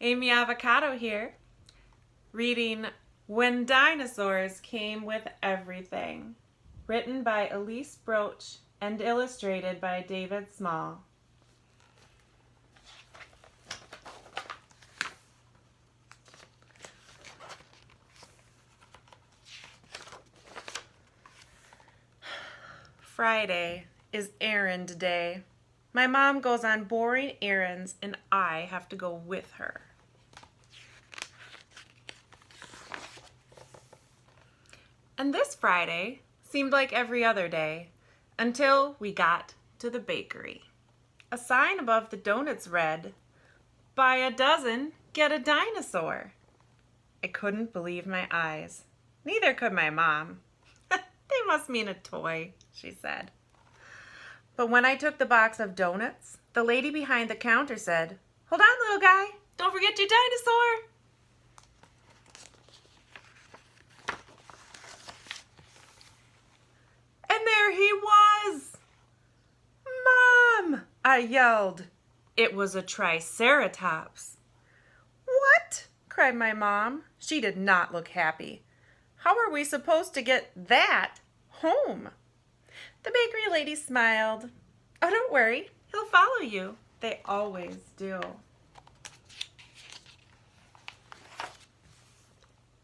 Amy Avocado here, reading When Dinosaurs Came With Everything, written by Elise Broach and illustrated by David Small. Friday is errand day. My mom goes on boring errands and I have to go with her. And this Friday seemed like every other day until we got to the bakery. A sign above the donuts read, "Buy a dozen, get a dinosaur." I couldn't believe my eyes. Neither could my mom. "They must mean a toy," she said. But when I took the box of donuts, the lady behind the counter said, "Hold on, little guy. Don't forget your dinosaur." And there he was. "Mom!" I yelled. It was a triceratops. "What?" cried my mom. She did not look happy. "How are we supposed to get that home?" The bakery lady smiled. "Oh, don't worry. He'll follow you. They always do."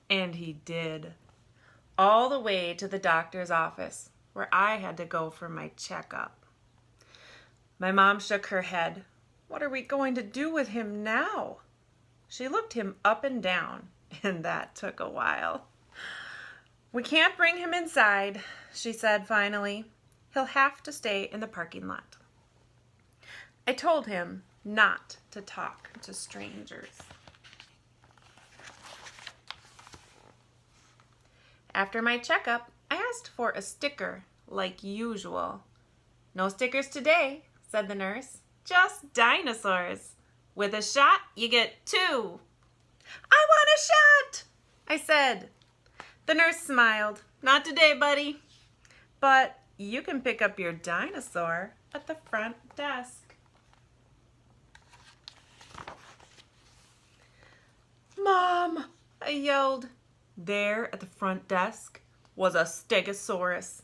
And he did. All the way to the doctor's office, where I had to go for my checkup. My mom shook her head. "What are we going to do with him now?" She looked him up and down, and that took a while. "We can't bring him inside," she said finally. "He'll have to stay in the parking lot." I told him not to talk to strangers. After my checkup, I asked for a sticker like usual. "No stickers today," said the nurse. "Just dinosaurs. With a shot, you get 2. "I want a shot," I said. The nurse smiled. "Not today, buddy. But you can pick up your dinosaur at the front desk." "Mom!" I yelled. There at the front desk was a stegosaurus.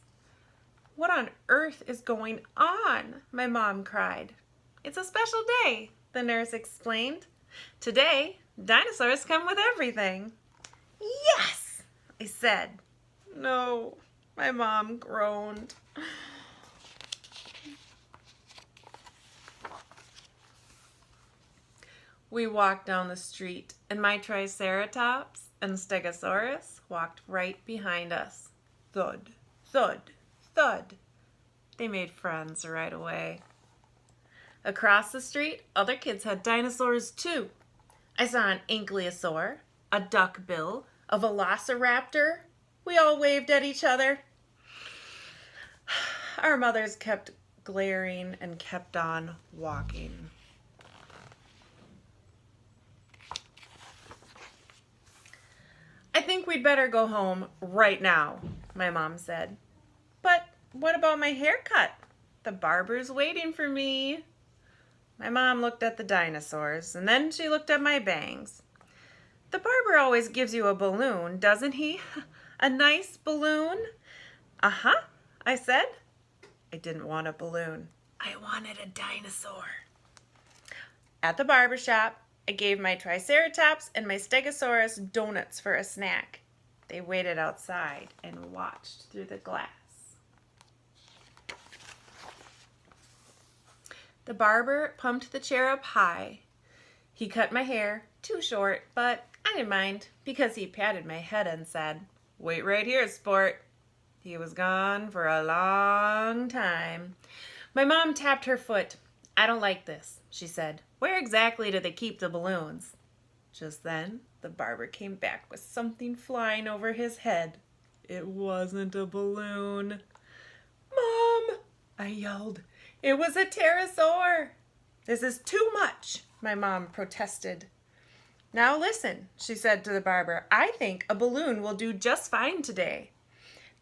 "What on earth is going on?" my mom cried. "It's a special day," the nurse explained. "Today, dinosaurs come with everything." "Yes!" I said. "No," my mom groaned. We walked down the street, and my triceratops and stegosaurus walked right behind us. Thud, thud, thud. They made friends right away. Across the street, other kids had dinosaurs too. I saw an ankylosaur, a duckbill, a velociraptor. We all waved at each other. Our mothers kept glaring and kept on walking. "I think we'd better go home right now," my mom said. "But what about my haircut? The barber's waiting for me." My mom looked at the dinosaurs, and then she looked at my bangs. "The barber always gives you a balloon, doesn't he? A nice balloon?" "Uh-huh," I said. I didn't want a balloon. I wanted a dinosaur. At the barber shop, I gave my triceratops and my stegosaurus donuts for a snack. They waited outside and watched through the glass. The barber pumped the chair up high. He cut my hair, too short, but I didn't mind because he patted my head and said, "Wait right here, sport." He was gone for a long time. My mom tapped her foot. "I don't like this," she said. "Where exactly do they keep the balloons?" Just then, the barber came back with something flying over his head. It wasn't a balloon. "Mom!" I yelled. "It was a pterosaur." "This is too much," my mom protested. "Now listen," she said to the barber. "I think a balloon will do just fine today.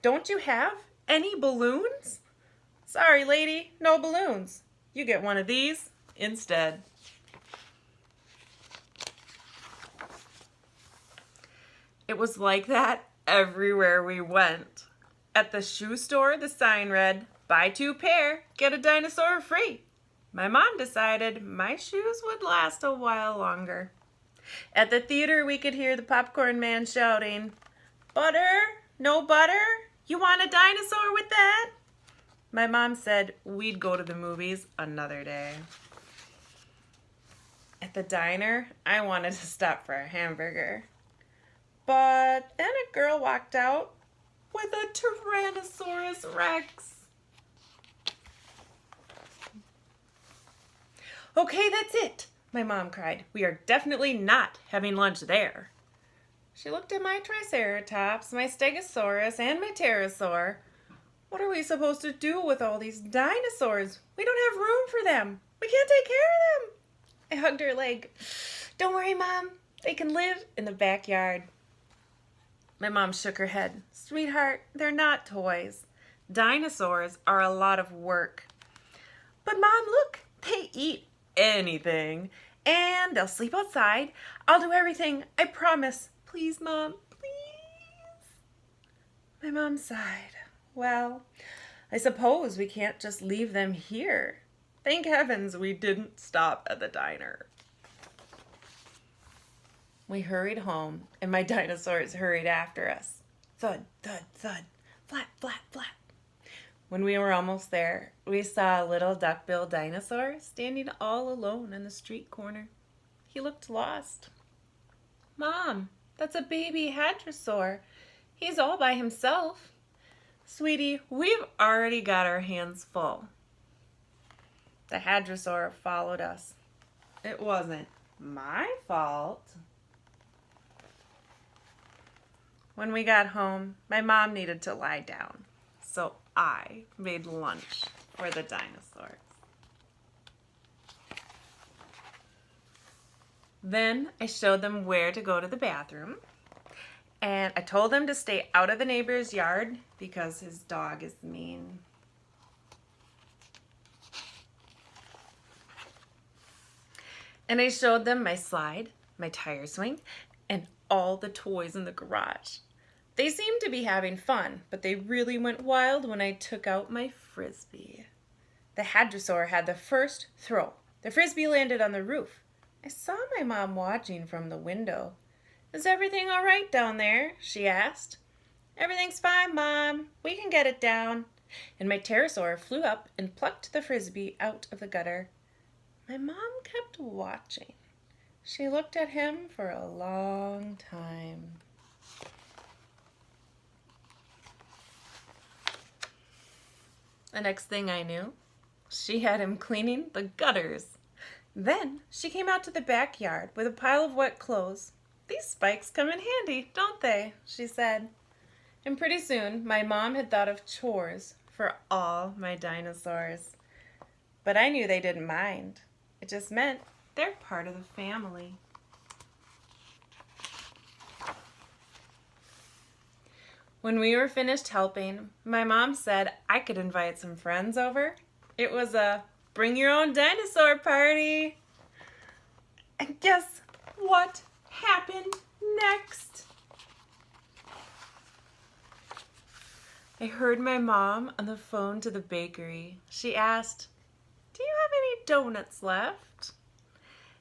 Don't you have any balloons?" "Sorry, lady, no balloons. You get one of these instead." It was like that everywhere we went. At the shoe store, the sign read, "Buy 2 pair, get a dinosaur free." My mom decided my shoes would last a while longer. At the theater, we could hear the popcorn man shouting, "Butter? No butter? You want a dinosaur with that?" My mom said we'd go to the movies another day. At the diner, I wanted to stop for a hamburger. But then a girl walked out with a Tyrannosaurus Rex. "Okay, that's it," my mom cried. "We are definitely not having lunch there." She looked at my Triceratops, my Stegosaurus, and my Pterosaur. "What are we supposed to do with all these dinosaurs? We don't have room for them. We can't take care of them." I hugged her leg. "Don't worry, Mom. They can live in the backyard." My mom shook her head. "Sweetheart, they're not toys. Dinosaurs are a lot of work." "But Mom, look, they eat anything. And they'll sleep outside. I'll do everything. I promise. Please, Mom, please." My mom sighed. "Well, I suppose we can't just leave them here." Thank heavens we didn't stop at the diner. We hurried home, and my dinosaurs hurried after us. Thud, thud, thud, flap, flap, flap. When we were almost there, we saw a little duck-billed dinosaur standing all alone in the street corner. He looked lost. "Mom, that's a baby hadrosaur. He's all by himself." "Sweetie, we've already got our hands full." The hadrosaur followed us. It wasn't my fault. When we got home, my mom needed to lie down, so I made lunch for the dinosaurs. Then I showed them where to go to the bathroom, and I told them to stay out of the neighbor's yard because his dog is mean. And I showed them my slide, my tire swing, and all the toys in the garage. They seemed to be having fun, but they really went wild when I took out my Frisbee. The hadrosaur had the first throw. The Frisbee landed on the roof. I saw my mom watching from the window. "Is everything all right down there?" she asked. "Everything's fine, Mom. We can get it down." And my pterosaur flew up and plucked the Frisbee out of the gutter. My mom kept watching. She looked at him for a long time. The next thing I knew, she had him cleaning the gutters. Then she came out to the backyard with a pile of wet clothes. "These spikes come in handy, don't they?" she said. And pretty soon, my mom had thought of chores for all my dinosaurs. But I knew they didn't mind. It just meant they're part of the family. When we were finished helping, my mom said I could invite some friends over. It was a bring your own dinosaur party. And guess what happened next? I heard my mom on the phone to the bakery. She asked, "Do you have any donuts left?"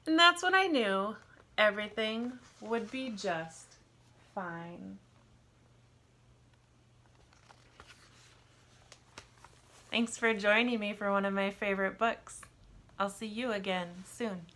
And that's when I knew everything would be just fine. Thanks for joining me for one of my favorite books. I'll see you again soon.